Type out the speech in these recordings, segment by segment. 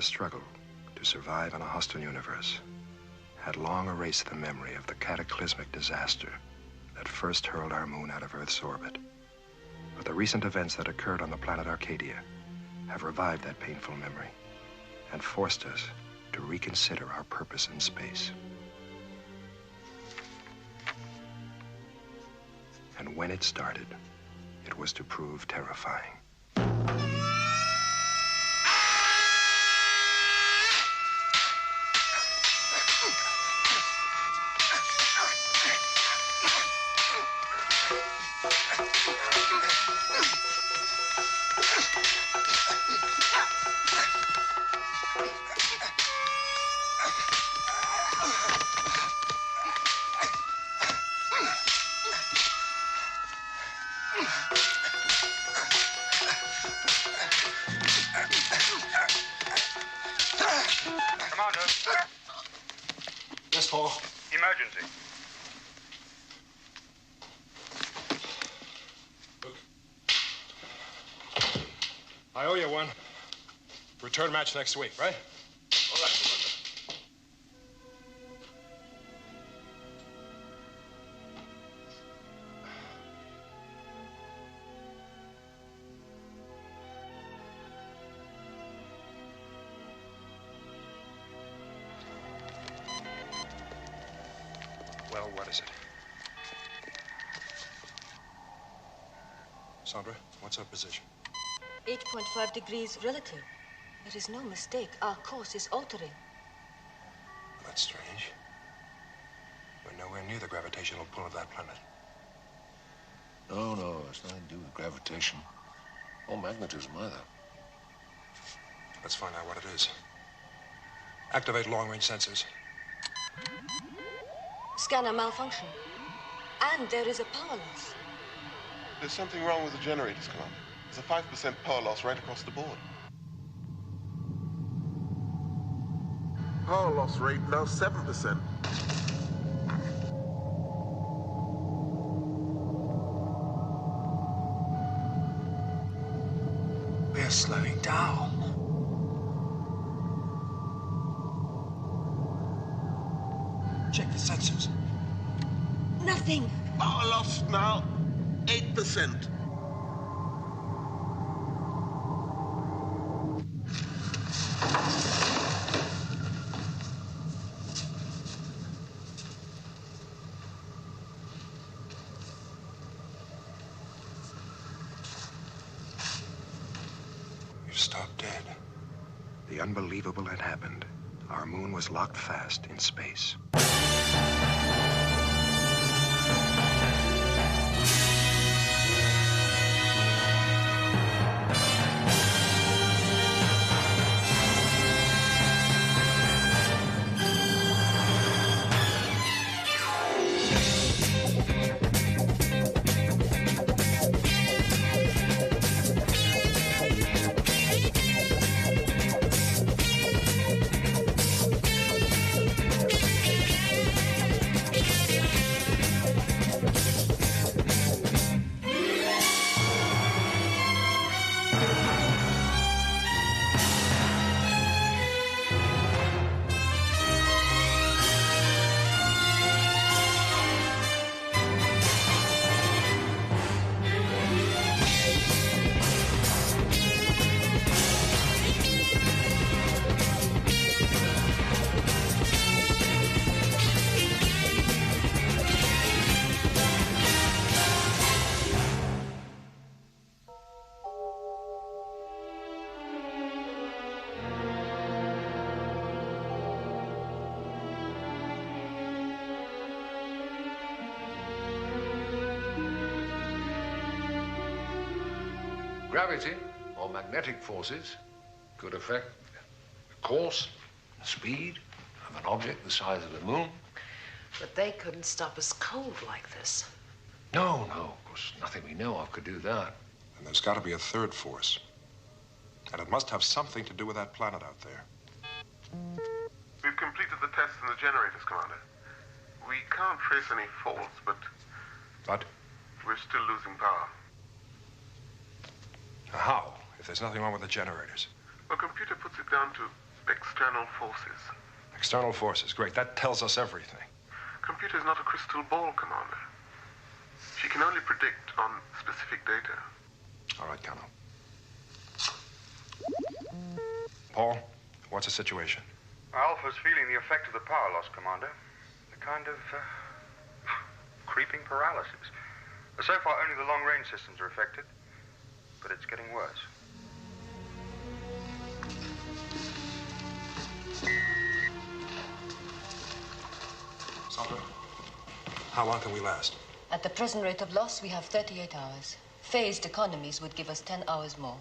our struggle to survive in a hostile universe had long erased the memory of the cataclysmic disaster that first hurled our moon out of Earth's orbit. But the recent events that occurred on the planet Arkadia have revived that painful memory and forced us to reconsider our purpose in space. And when it started, it was to prove terrifying. Yes, Paul. Emergency. Look. I owe you one. Return match next week, right? All right, Commander. Well, what is it? Sandra, what's our position? 8.5 degrees relative. There is no mistake. Our course is altering. That's strange. We're nowhere near the gravitational pull of that planet. No, it's nothing to do with gravitation. Or magnetism either. Let's find out what it is. Activate long-range sensors. Scanner malfunction. And there is a power loss. There's something wrong with the generators, Commander. There's a 5% power loss right across the board. Power loss rate now 7%. We're slowing down. Check the sensors. Nothing. Power loss now 8%. We've stopped dead. The unbelievable had happened. Our moon was locked fast in space. Gravity, or magnetic forces, could affect the course, the speed of an object the size of the moon. But they couldn't stop us cold like this. No, of course, nothing we know of could do that. And there's got to be a third force. And it must have something to do with that planet out there. We've completed the tests in the generators, Commander. We can't trace any faults, but But? we're still losing power. How? If there's nothing wrong with the generators? Our computer puts it down to external forces. External forces, great. That tells us everything. Computer's not a crystal ball, Commander. She can only predict on specific data. All right, Cano. Paul, what's the situation? Alpha's feeling the effect of the power loss, Commander. A kind of creeping paralysis. So far, only the long-range systems are affected, but it's getting worse. Sandra, how long can we last? At the present rate of loss, we have 38 hours. Phased economies would give us 10 hours more.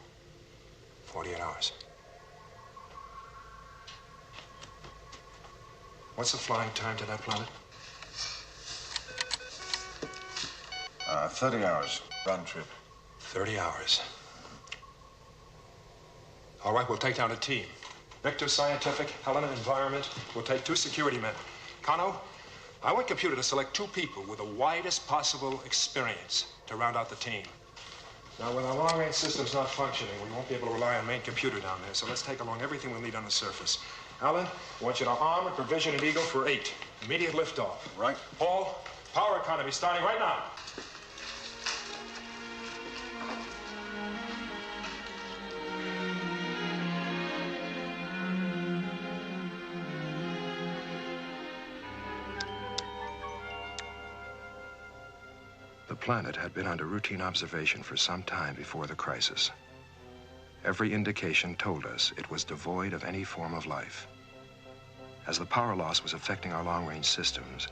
48 hours. What's the flying time to that planet? 30 hours, round trip. 30 hours. All right, we'll take down a team. Victor, scientific, Helena, environment. We'll take 2 security men. Kano, I want computer to select 2 people with the widest possible experience to round out the team. Now, with our long-range systems not functioning, we won't be able to rely on main computer down there, so let's take along everything we'll need on the surface. Alan, I want you to arm and provision an Eagle for 8. Immediate liftoff. Right. Paul, power economy starting right now. The planet had been under routine observation for some time before the crisis. Every indication told us it was devoid of any form of life. As the power loss was affecting our long-range systems,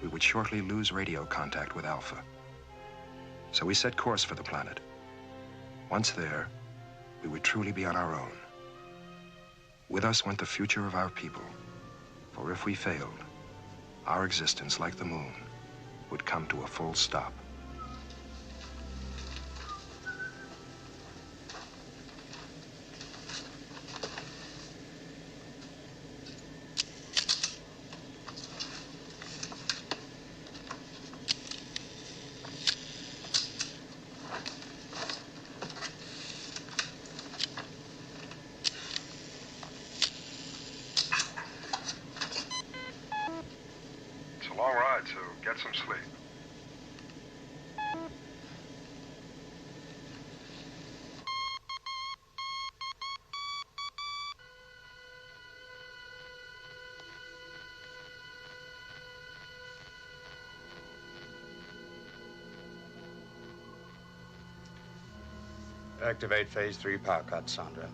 we would shortly lose radio contact with Alpha. So we set course for the planet. Once there, we would truly be on our own. With us went the future of our people, for if we failed, our existence, like the moon, would come to a full stop. It's a long ride, so get some sleep. Activate phase 3 power cut, Sandra.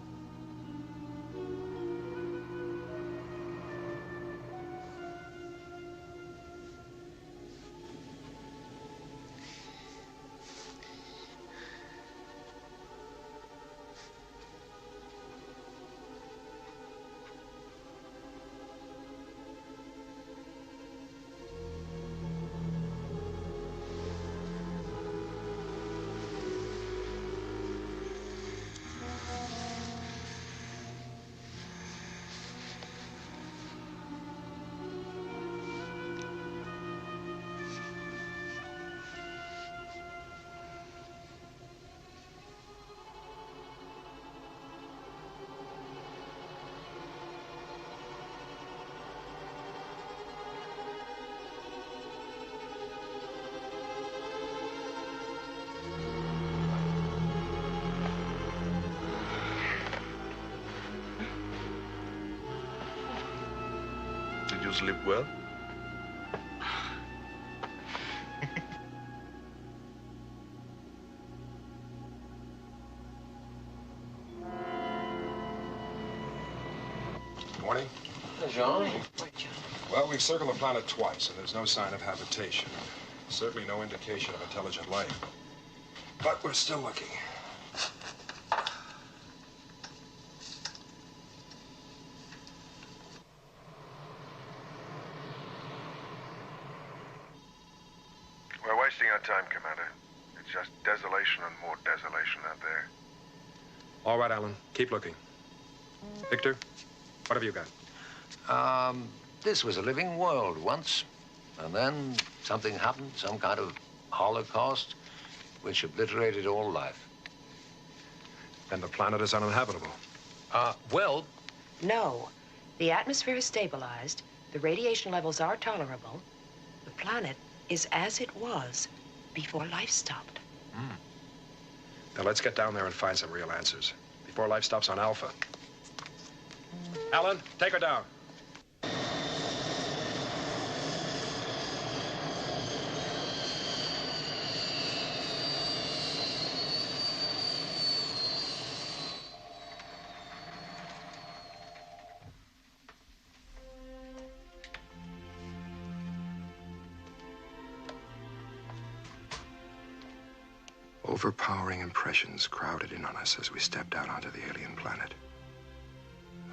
Did you sleep well? Morning. John? Well, we've circled the planet twice, and there's no sign of habitation. Certainly no indication of intelligent life. But we're still looking. We're wasting our time, Commander. It's just desolation and more desolation out there. All right, Alan. Keep looking. Victor, what have you got? This was a living world once, and then something happened, some kind of holocaust, which obliterated all life. And the planet is uninhabitable. Well, No. The atmosphere is stabilized. The radiation levels are tolerable. The planet is as it was before life stopped. Now let's get down there and find some real answers before life stops on Alpha. Alan, take her down. Overpowering impressions crowded in on us as we stepped out onto the alien planet.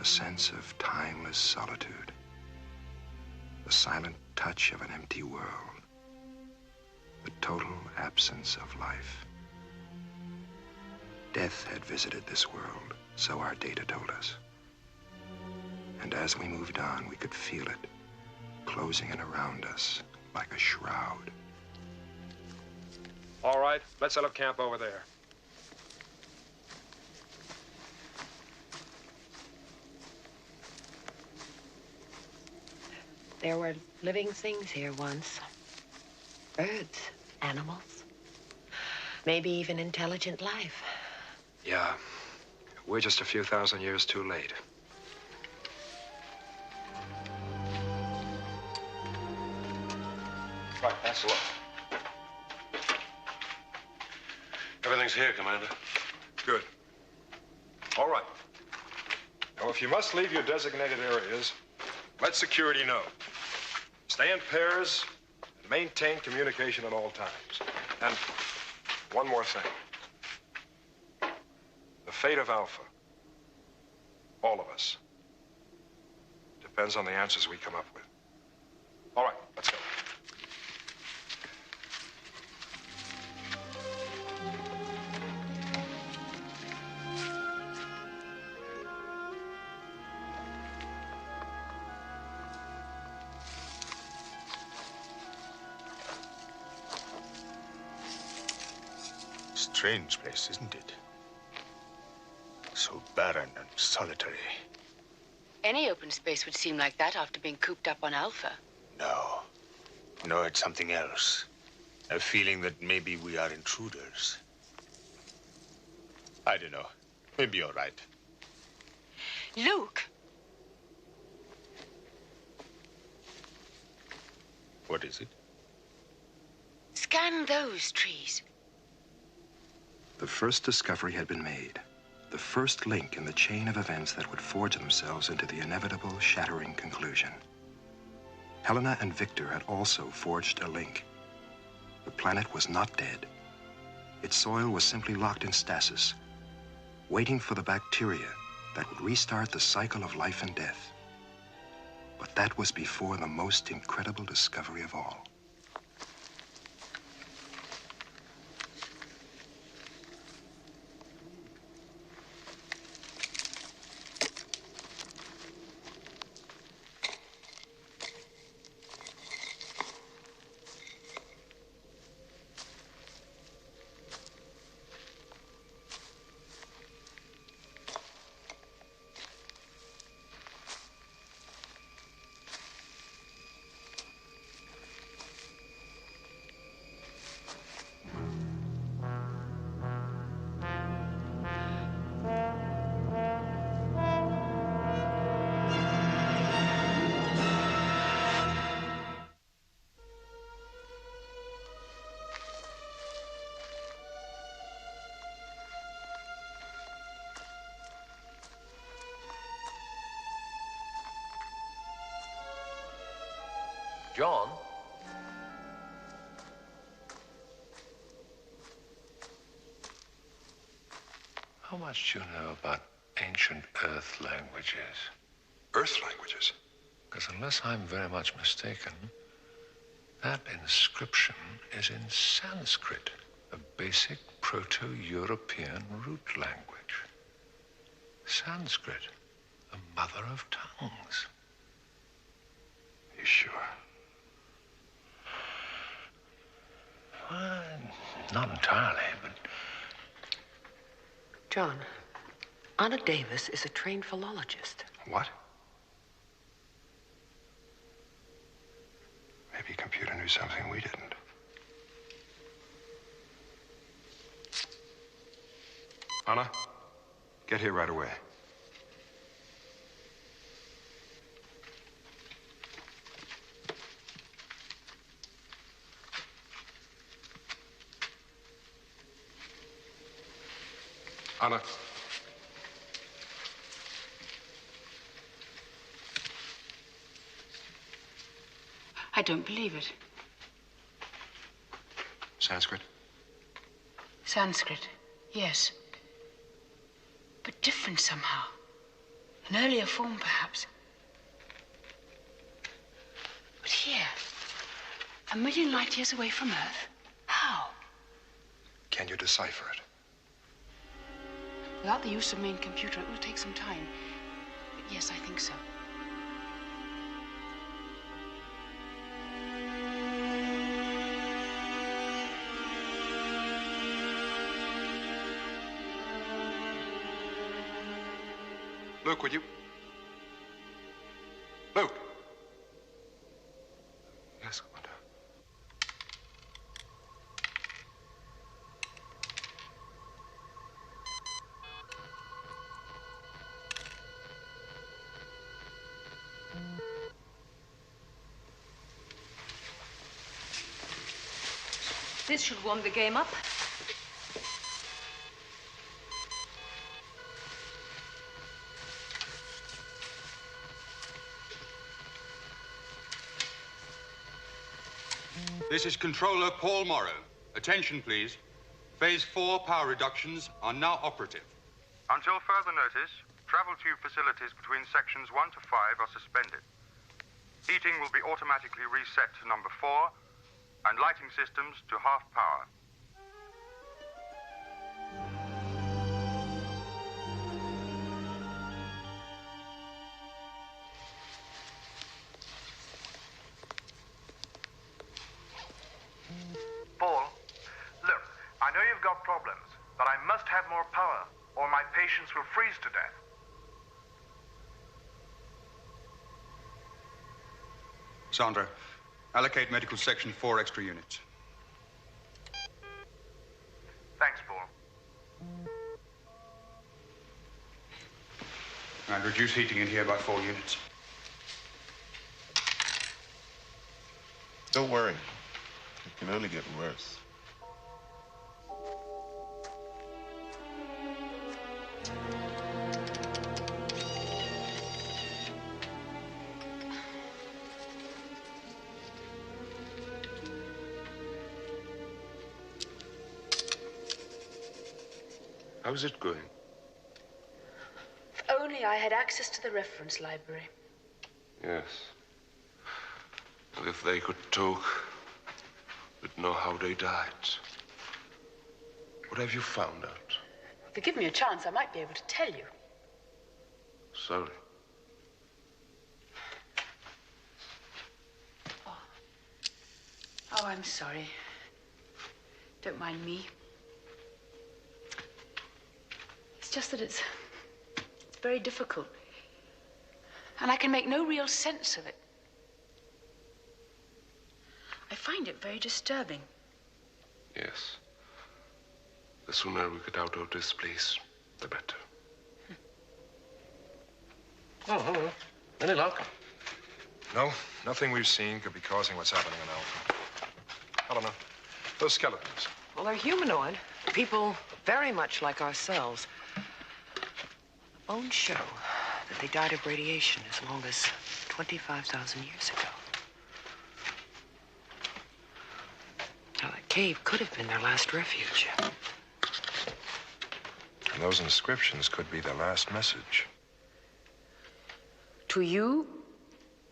A sense of timeless solitude. The silent touch of an empty world. The total absence of life. Death had visited this world, so our data told us. And as we moved on, we could feel it, closing in around us like a shroud. All right, let's set up camp over there. There were living things here once. Birds, animals, maybe even intelligent life. Yeah, we're just a few thousand years too late. Right, that's a look. Everything's here, Commander. Good. All right. Now, if you must leave your designated areas, let security know. Stay in pairs and maintain communication at all times. And one more thing. The fate of Alpha, all of us, depends on the answers we come up with. All right, let's go. Strange place, isn't it? So barren and solitary. Any open space would seem like that after being cooped up on Alpha. No. No, it's something else. A feeling that maybe we are intruders. I don't know. Maybe you're right. Luke! What is it? Scan those trees. The first discovery had been made. The first link in the chain of events that would forge themselves into the inevitable, shattering conclusion. Helena and Victor had also forged a link. The planet was not dead. Its soil was simply locked in stasis, waiting for the bacteria that would restart the cycle of life and death. But that was before the most incredible discovery of all. John? How much do you know about ancient Earth languages? Earth languages? Because unless I'm very much mistaken, that inscription is in Sanskrit, a basic Proto-European root language. Sanskrit, the mother of tongues. You sure? Well, not entirely, but... John, Anna Davis is a trained philologist. What? Maybe a computer knew something we didn't. Anna, get here right away. Anna. I don't believe it. Sanskrit? Sanskrit, yes. But different somehow. An earlier form, perhaps. But here, 1,000,000 light years away from Earth? How? Can you decipher it? Without the use of main computer, it will take some time. But yes, I think so. Luke, would you? Luke! Yes, Commander. This should warm the game up. This is Controller Paul Morrow. Attention, please. Phase 4 power reductions are now operative. Until further notice, travel tube facilities between sections 1 to 5 are suspended. Heating will be automatically reset to number 4, and lighting systems to half power. Paul, look, I know you've got problems, but I must have more power, or my patients will freeze to death. Sandra, allocate medical section 4 extra units. Thanks, Paul. And reduce heating in here by 4 units. Don't worry. It can only get worse. How's it going? If only I had access to the reference library. Yes. And if they could talk, they'd know how they died. What have you found out? If you give me a chance, I might be able to tell you. Sorry. Oh, I'm sorry. Don't mind me. It's just that it's very difficult. And I can make no real sense of it. I find it very disturbing. Yes. The sooner we get out of this place, the better. Oh, hello. Any luck? No, nothing we've seen could be causing what's happening in Alpha. Helena, those skeletons. Well, they're humanoid. People very much like ourselves. The bones show that they died of radiation as long as 25,000 years ago. Now, that cave could have been their last refuge. And those inscriptions could be their last message. To you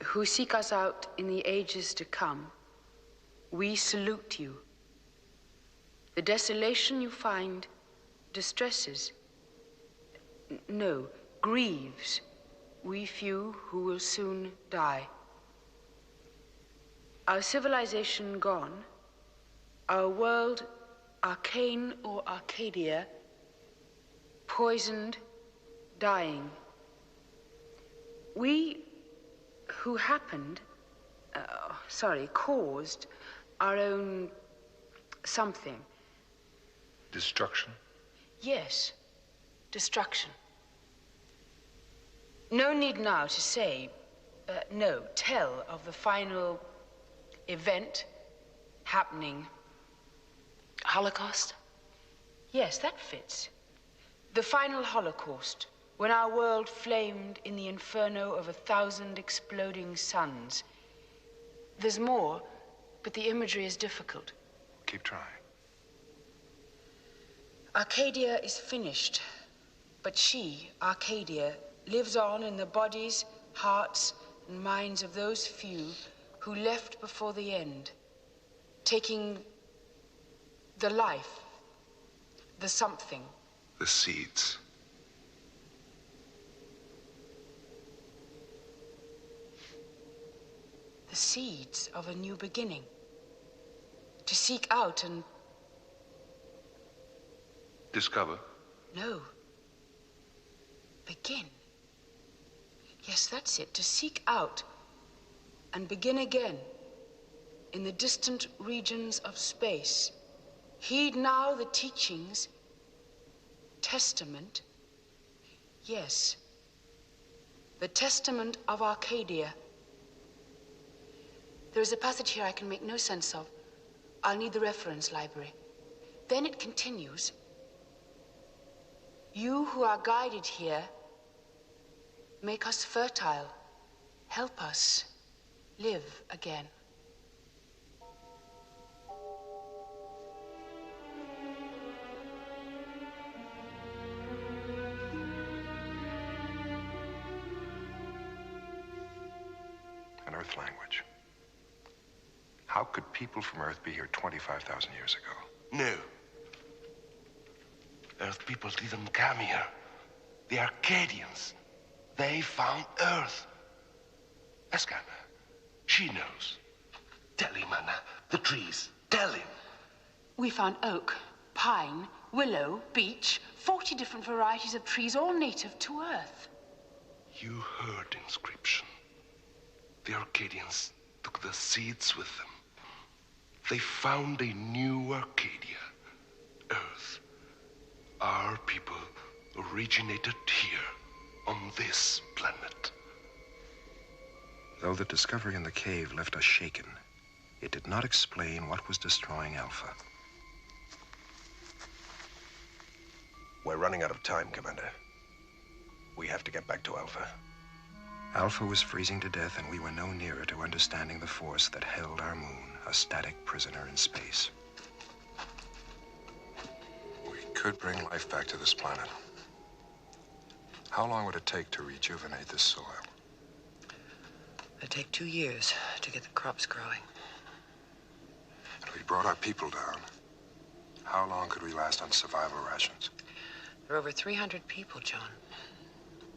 who seek us out in the ages to come, we salute you. The desolation you find distresses, no, grieves we few who will soon die. Our civilization gone, our world, arcane or Arkadia, poisoned, dying. We who caused our own something. Destruction? Yes, destruction. No need now to say, tell of the final event happening. Holocaust? Yes, that fits. The final Holocaust, when our world flamed in the inferno of 1,000 exploding suns. There's more, but the imagery is difficult. Keep trying. Arkadia is finished, but she, Arkadia, lives on in the bodies, hearts, and minds of those few who left before the end, taking the life, the something. The seeds. The seeds of a new beginning. To seek out and... Discover? No. Begin. Yes, that's it. To seek out and begin again in the distant regions of space. Heed now the teachings, testament. Yes, the testament of Arkadia. There is a passage here I can make no sense of. I'll need the reference library. Then it continues. You who are guided here, make us fertile. Help us live again. An Earth language. How could people from Earth be here 25,000 years ago? No. Earth people didn't come here. The Arcadians. They found Earth. Ask Anna. She knows. Tell him, Anna. The trees. Tell him. We found oak, pine, willow, beech, 40 different varieties of trees, all native to Earth. You heard inscription. The Arcadians took the seeds with them. They found a new Arcadia, Earth. Our people originated here, on this planet. Though the discovery in the cave left us shaken, it did not explain what was destroying Alpha. We're running out of time, Commander. We have to get back to Alpha. Alpha was freezing to death, and we were no nearer to understanding the force that held our moon, a static prisoner in space. We could bring life back to this planet. How long would it take to rejuvenate this soil? It'd take 2 years to get the crops growing. And we brought our people down. How long could we last on survival rations? There are over 300 people, John.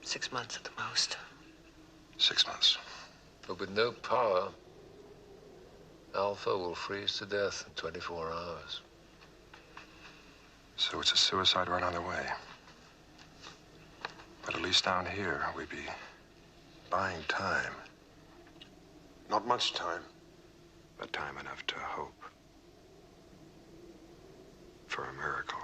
6 months at the most. 6 months. But with no power, Alpha will freeze to death in 24 hours. So it's a suicide run on the way. But at least down here, we'd be buying time. Not much time, but time enough to hope for a miracle.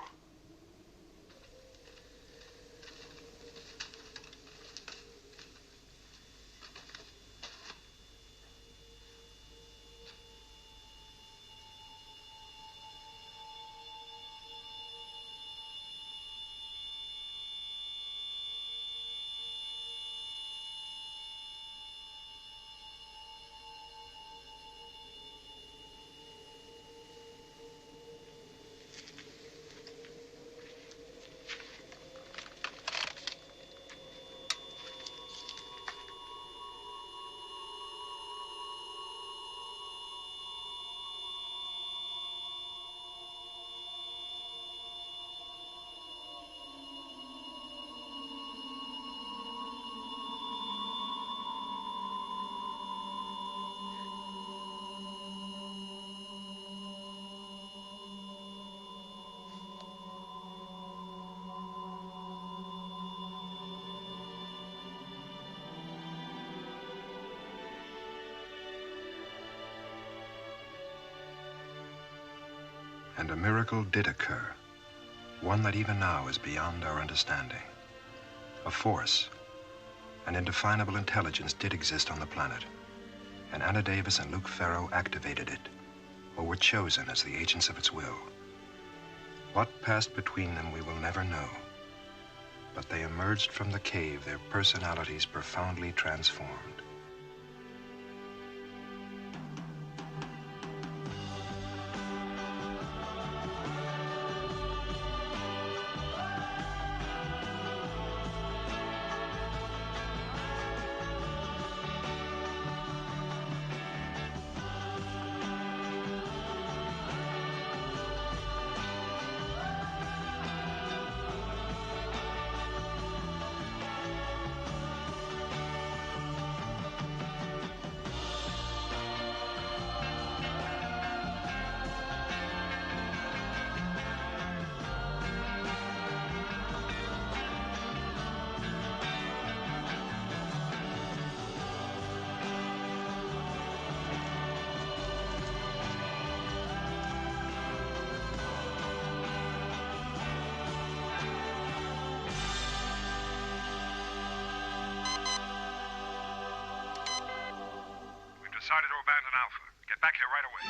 And a miracle did occur, one that even now is beyond our understanding. A force, an indefinable intelligence did exist on the planet, and Anna Davis and Luke Ferro activated it, or were chosen as the agents of its will. What passed between them we will never know, but they emerged from the cave, their personalities profoundly transformed. Decided to abandon Alpha. Get back here right away.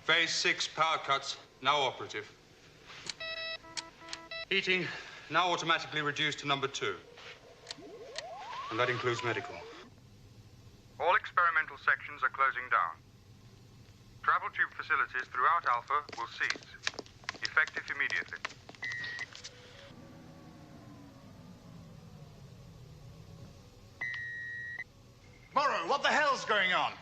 Phase 6 power cuts now operative. Heating now automatically reduced to number 2. And that includes medical. All experimental sections are closing down. Travel tube facilities throughout Alpha will cease. Effective immediately. Morrow, what the hell's going on?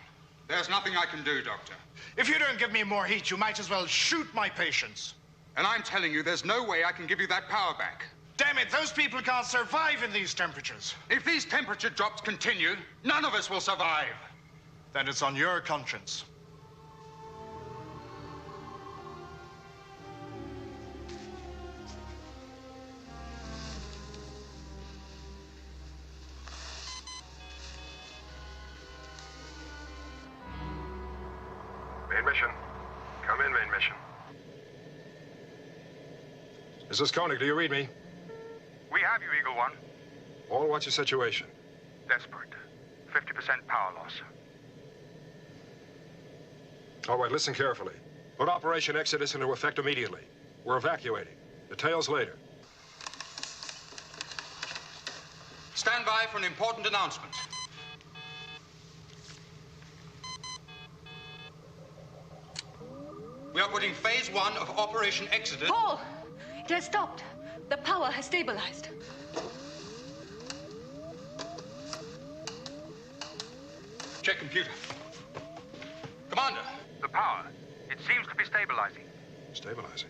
There's nothing I can do, Doctor. If you don't give me more heat, you might as well shoot my patients. And I'm telling you, there's no way I can give you that power back. Damn it, those people can't survive in these temperatures. If these temperature drops continue, none of us will survive. Then it's on your conscience. Main mission. Come in, main mission. This is Koenig. Do you read me? We have you, Eagle One. All, what's your situation? Desperate. 50% power loss. All right, listen carefully. Put Operation Exodus into effect immediately. We're evacuating. Details later. Stand by for an important announcement. We are putting Phase 1 of Operation Exodus... Paul! It has stopped. The power has stabilized. Check computer. Commander. The power. It seems to be stabilizing. Stabilizing?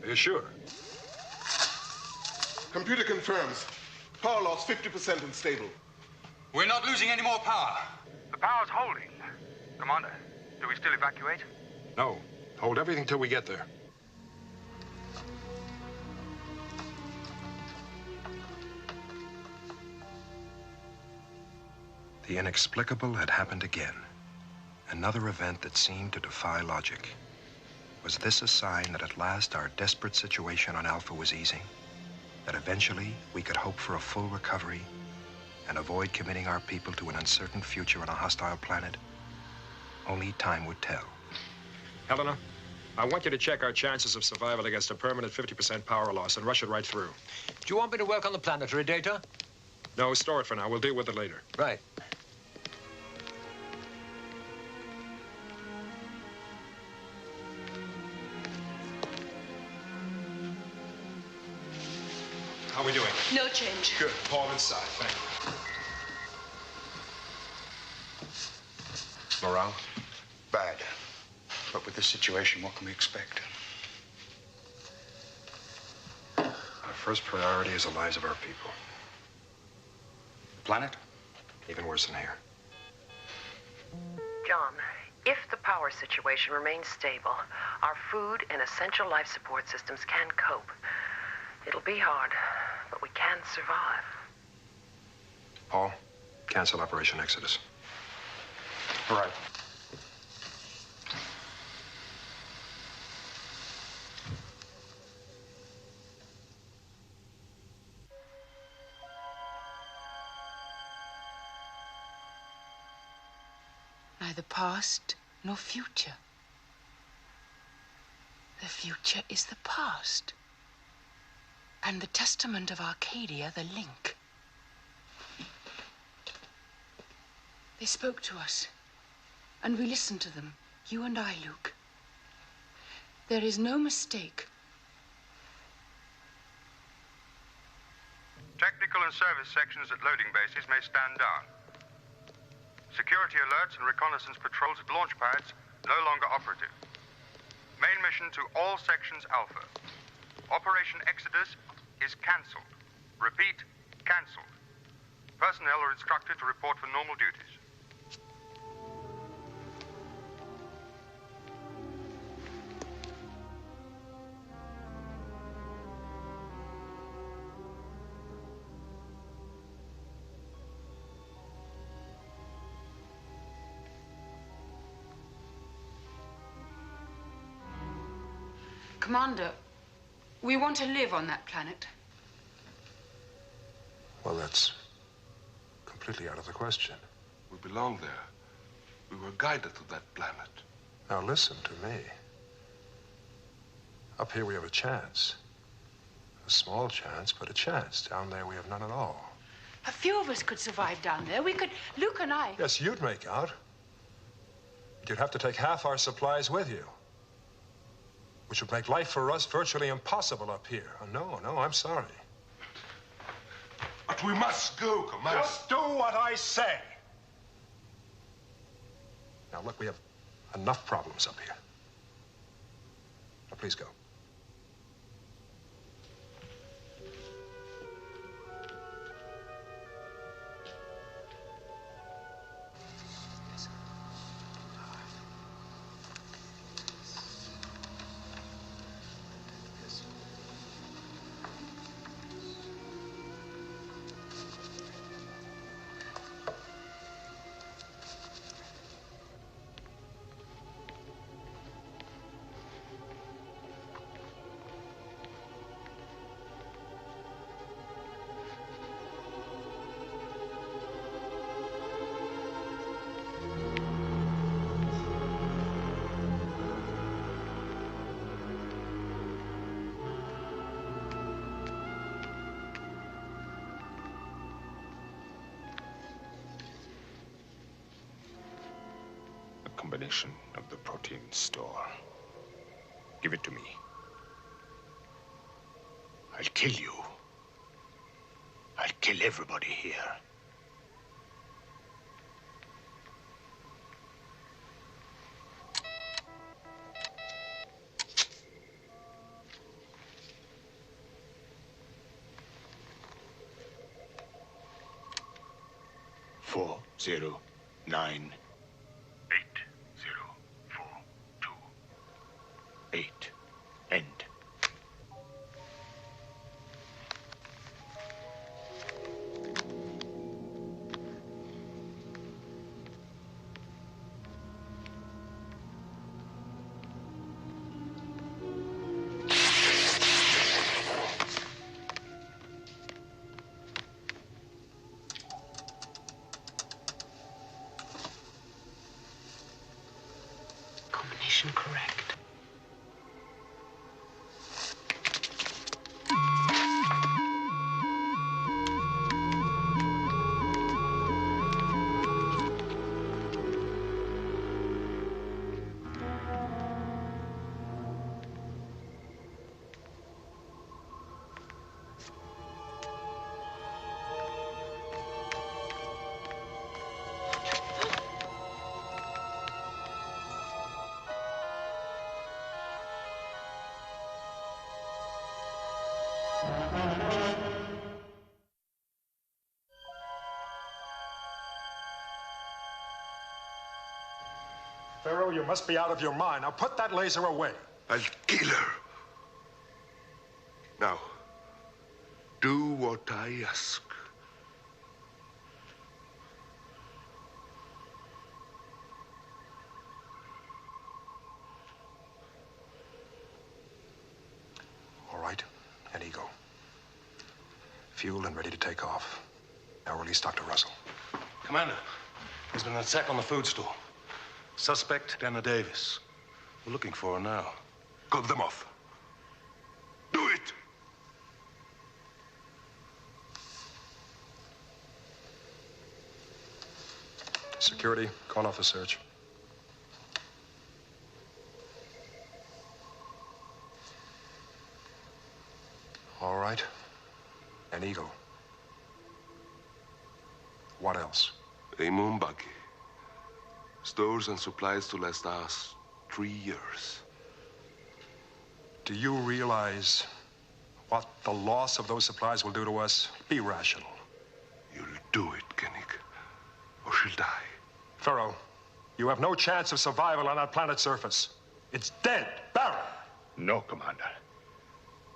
Are you sure? Computer confirms. Power loss 50% unstable. We're not losing any more power. The power's holding. Commander, do we still evacuate? No. Hold everything till we get there. The inexplicable had happened again. Another event that seemed to defy logic. Was this a sign that at last our desperate situation on Alpha was easing? That eventually we could hope for a full recovery and avoid committing our people to an uncertain future on a hostile planet? Only time would tell. Helena, I want you to check our chances of survival against a permanent 50% power loss and rush it right through. Do you want me to work on the planetary data? No, store it for now. We'll deal with it later. Right. How are we doing? No change. Good. Paul inside. Thank you. Morale? Bad. But with this situation, what can we expect? Our first priority is the lives of our people. The planet? Even worse than here. John, if the power situation remains stable, our food and essential life support systems can cope. It'll be hard, but we can survive. Paul, cancel Operation Exodus. All right. Neither past nor future. The future is the past. And the testament of Arkadia, the link. They spoke to us, and we listened to them, you and I, Luke. There is no mistake. Technical and service sections at loading bases may stand down. Security alerts and reconnaissance patrols at launch pads no longer operative. Main mission to all sections Alpha. Operation Exodus is cancelled. Repeat, cancelled. Personnel are instructed to report for normal duties. Commander, we want to live on that planet. Well, that's completely out of the question. We belong there. We were guided to that planet. Now listen to me. Up here we have a chance. A small chance, but a chance. Down there we have none at all. A few of us could survive down there. We could, Luke and I. Yes, you'd make out. But you'd have to take half our supplies with you, which would make life for us virtually impossible up here. Oh, no, I'm sorry. But we must go, Commander. Just do what I say. Now, look, we have enough problems up here. Now, please go. Combination of the protein store. Give it to me. I'll kill you. I'll kill everybody here. Four, 0, 9, 8. End. Combination correct. Pharaoh, you must be out of your mind. Now put that laser away. I'll kill her. Now, do what I ask. All right, an Eagle. Fueled and ready to take off. Now release Dr. Russell. Commander, there's been an attack on the food store. Suspect, Dana Davis. We're looking for her now. Cut them off. Do it! Security, call off the search. All right. An Eagle. What else? A moon buggy. Stores and supplies to last us 3 years. Do you realize what the loss of those supplies will do to us? Be rational. You'll do it, Koenig, or she'll die. Pharaoh, you have no chance of survival on that planet's surface. It's dead, barren. No, Commander.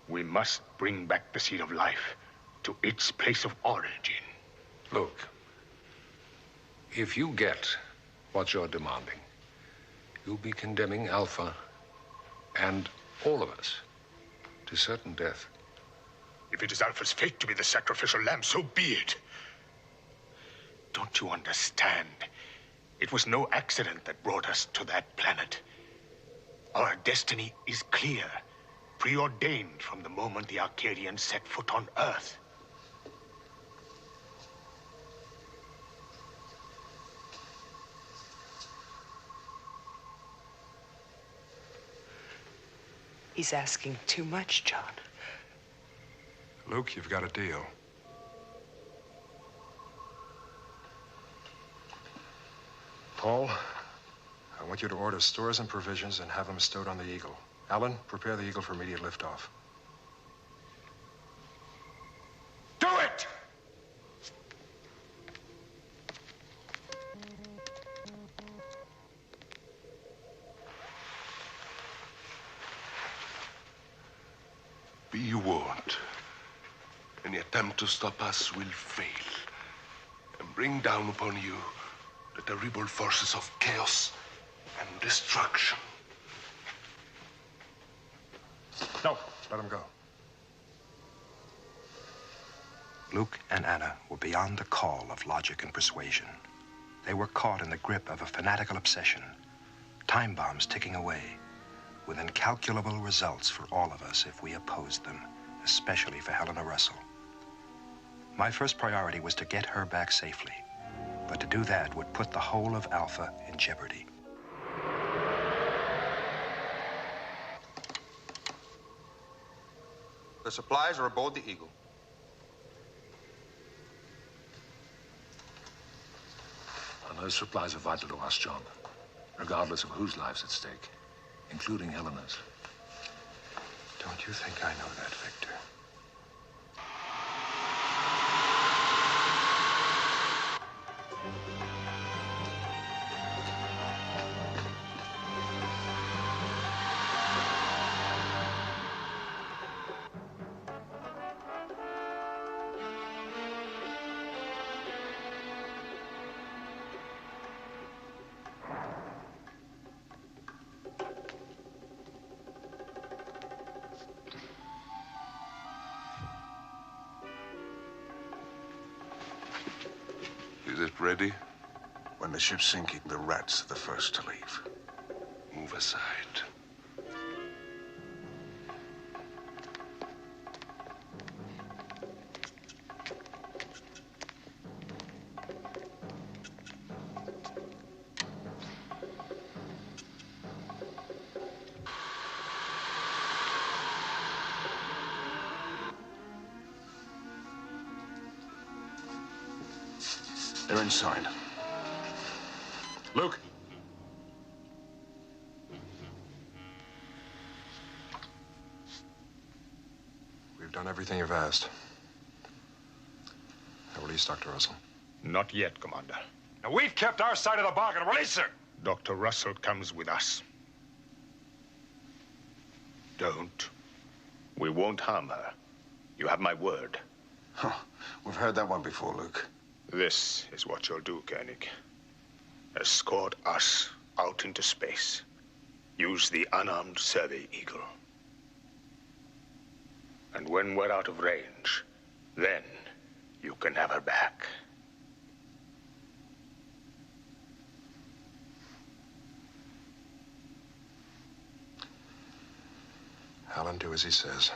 We must bring back the seed of life to its place of origin. Look, if you get what you're demanding, you'll be condemning Alpha and all of us to certain death. If it is Alpha's fate to be the sacrificial lamb, so be it. Don't you understand? It was no accident that brought us to that planet. Our destiny is clear, preordained from the moment the Arcadians set foot on Earth. He's asking too much, John. Luke, you've got a deal. Paul, I want you to order stores and provisions and have them stowed on the Eagle. Alan, prepare the Eagle for immediate liftoff. Do it! Be warned. Any attempt to stop us will fail and bring down upon you the terrible forces of chaos and destruction. No, let him go. Luke and Anna were beyond the call of logic and persuasion. They were caught in the grip of a fanatical obsession, time bombs ticking away, with incalculable results for all of us if we opposed them, especially for Helena Russell. My first priority was to get her back safely, but to do that would put the whole of Alpha in jeopardy. The supplies are aboard the Eagle. And those supplies are vital to us, John, regardless of whose life's at stake, including Helena's. Don't you think I know that, Victor? Is it ready? When the ship's sinking, the rats are the first to leave. Move aside. They're inside. Luke. We've done everything you've asked. Now release Dr. Russell. Not yet, Commander. Now, we've kept our side of the bargain. Release her! Dr. Russell comes with us. Don't. We won't harm her. You have my word. Huh. We've heard that one before, Luke. This is what you'll do, Koenig. Escort us out into space. Use the unarmed survey eagle. And when we're out of range, then you can have her back. Alan, do as he says.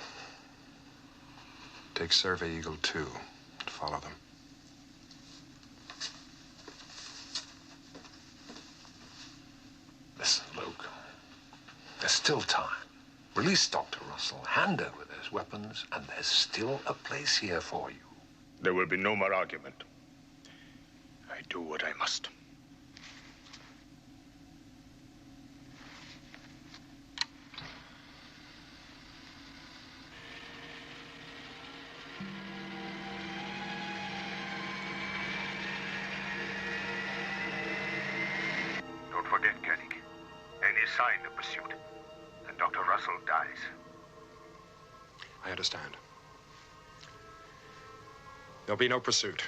Take Survey Eagle 2 and follow them. Listen, Luke. There's still time. Release Dr. Russell, hand over those weapons, and there's still a place here for you. There will be no more argument. I do what I must. Don't forget, Koenig. Any sign of pursuit, and Dr. Russell dies. I understand. There'll be no pursuit.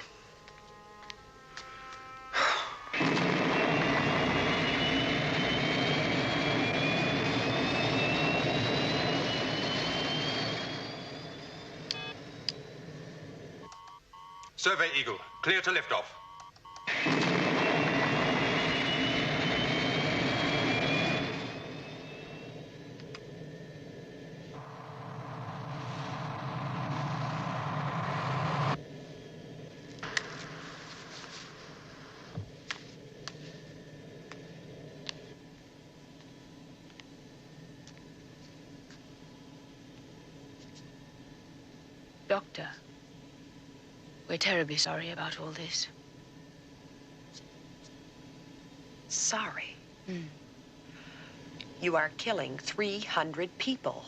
Survey Eagle, clear to liftoff. Doctor, we're terribly sorry about all this. Sorry? You are killing 300 people.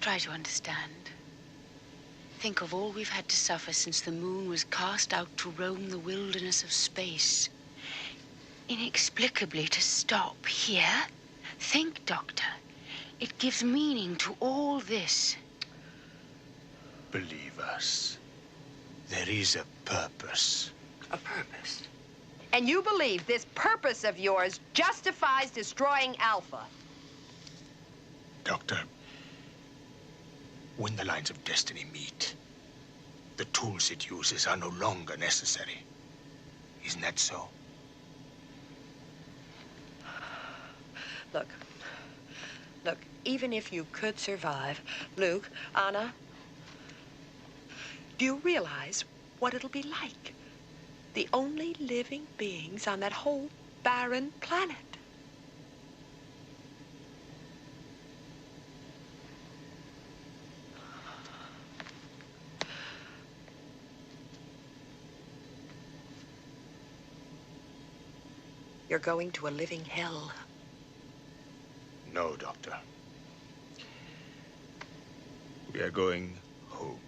Try to understand. Think of all we've had to suffer since the moon was cast out to roam the wilderness of space. Inexplicably to stop here? Think, Doctor. It gives meaning to all this. Believe us. There is a purpose. A purpose? And you believe this purpose of yours justifies destroying Alpha? Doctor, when the lines of destiny meet, the tools it uses are no longer necessary. Isn't that so? Look, even if you could survive, Luke, Anna, do you realize what it'll be like? The only living beings on that whole barren planet. You're going to a living hell. No, Doctor. We are going home.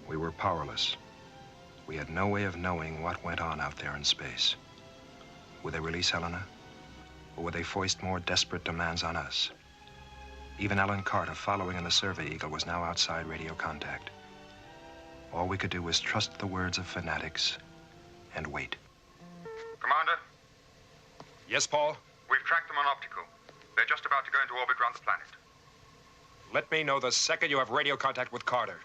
We were powerless. We had no way of knowing what went on out there in space. Would they release Helena? Or would they foist more desperate demands on us? Even Alan Carter, following in the Survey Eagle, was now outside radio contact. All we could do was trust the words of fanatics and wait. Commander? Yes, Paul? We've tracked them on optical. They're just about to go into orbit around the planet. Let me know the second you have radio contact with Carter.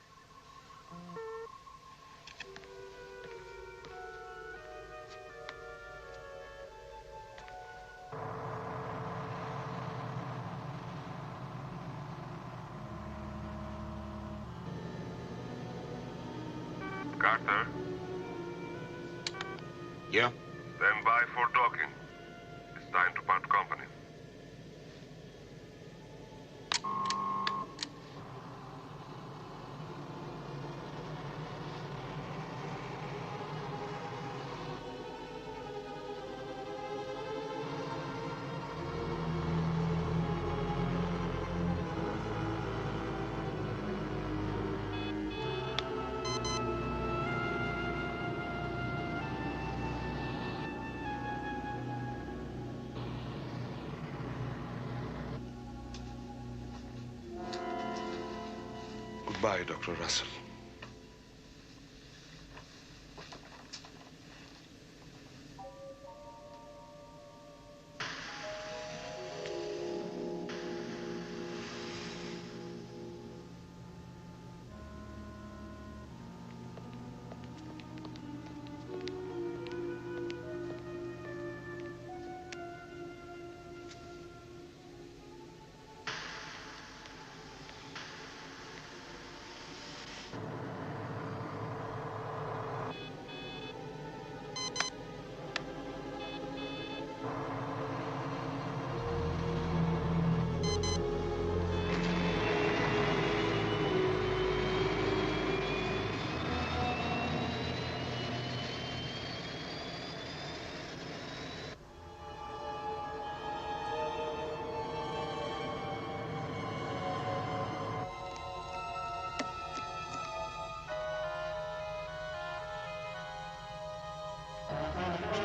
Carter, Yeah? stand by for docking. It's time to part company. Goodbye, Dr. Russell.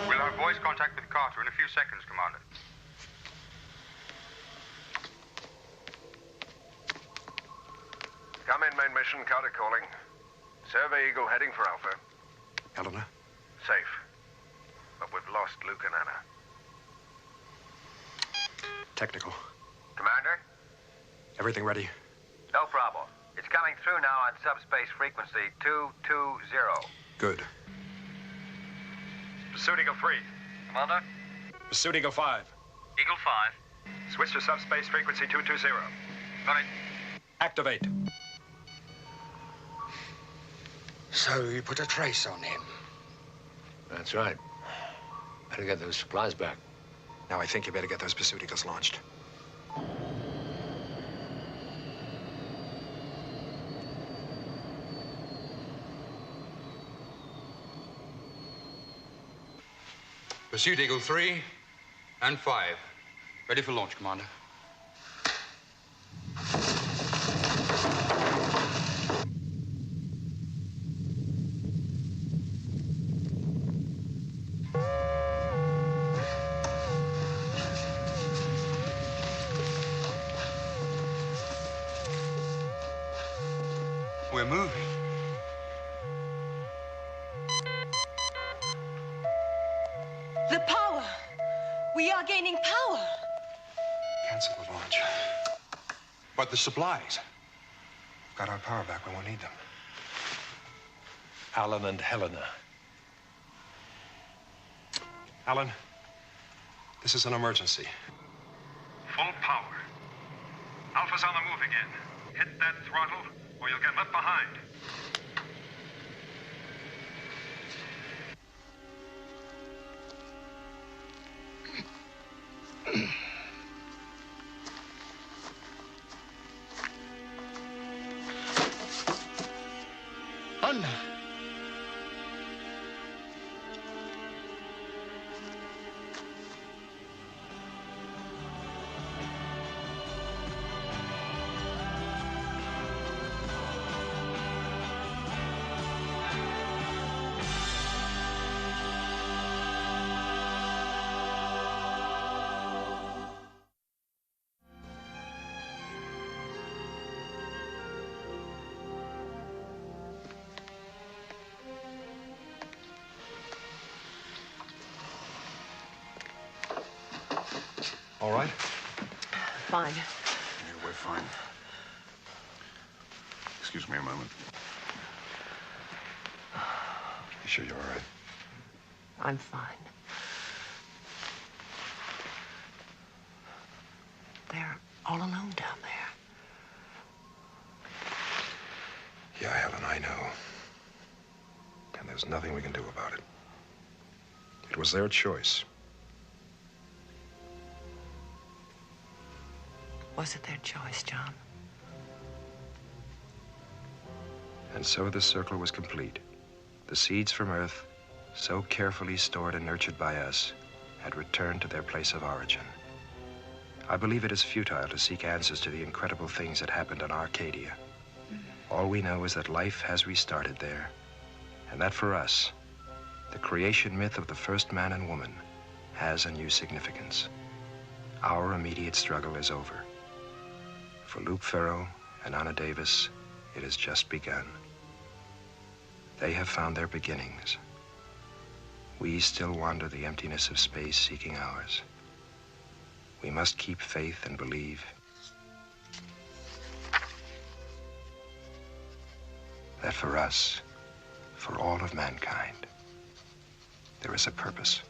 We'll have voice contact with Carter in a few seconds, Commander. Come in, main mission. Carter calling. Survey Eagle heading for Alpha. Helena? Safe. But we've lost Luke and Anna. Technical. Commander? Everything ready? No problem. It's coming through now on subspace frequency 220. Good. Pursuit Eagle 3. Commander? Pursuit Eagle 5. Eagle 5. Switch to subspace frequency 220. Got it. Activate. So you put a trace on him? That's right. Better get those supplies back. Now I think you better get those Pursuit Eagles launched. Pursuit Eagle 3 and 5. Ready for launch, Commander. We're moving. The power! We are gaining power! Cancel the launch. But the supplies. We've got our power back. We won't need them. Alan and Helena. Alan, this is an emergency. Full power. Alpha's on the move again. Hit that throttle, or you'll get left behind. Anna! All right? Fine. Yeah, we're fine. Excuse me a moment. You sure you're all right? I'm fine. They're all alone down there. Yeah, Helen, I know. And there's nothing we can do about it. It was their choice. Was it their choice, John? And so the circle was complete. The seeds from Earth, so carefully stored and nurtured by us, had returned to their place of origin. I believe it is futile to seek answers to the incredible things that happened on Arkadia. All we know is that life has restarted there, and that for us, the creation myth of the first man and woman has a new significance. Our immediate struggle is over. For Luke Ferro and Anna Davis, It has just begun. They have found their beginnings. We still wander the emptiness of space, seeking ours. We must keep faith and believe that for us, for all of mankind, there is a purpose.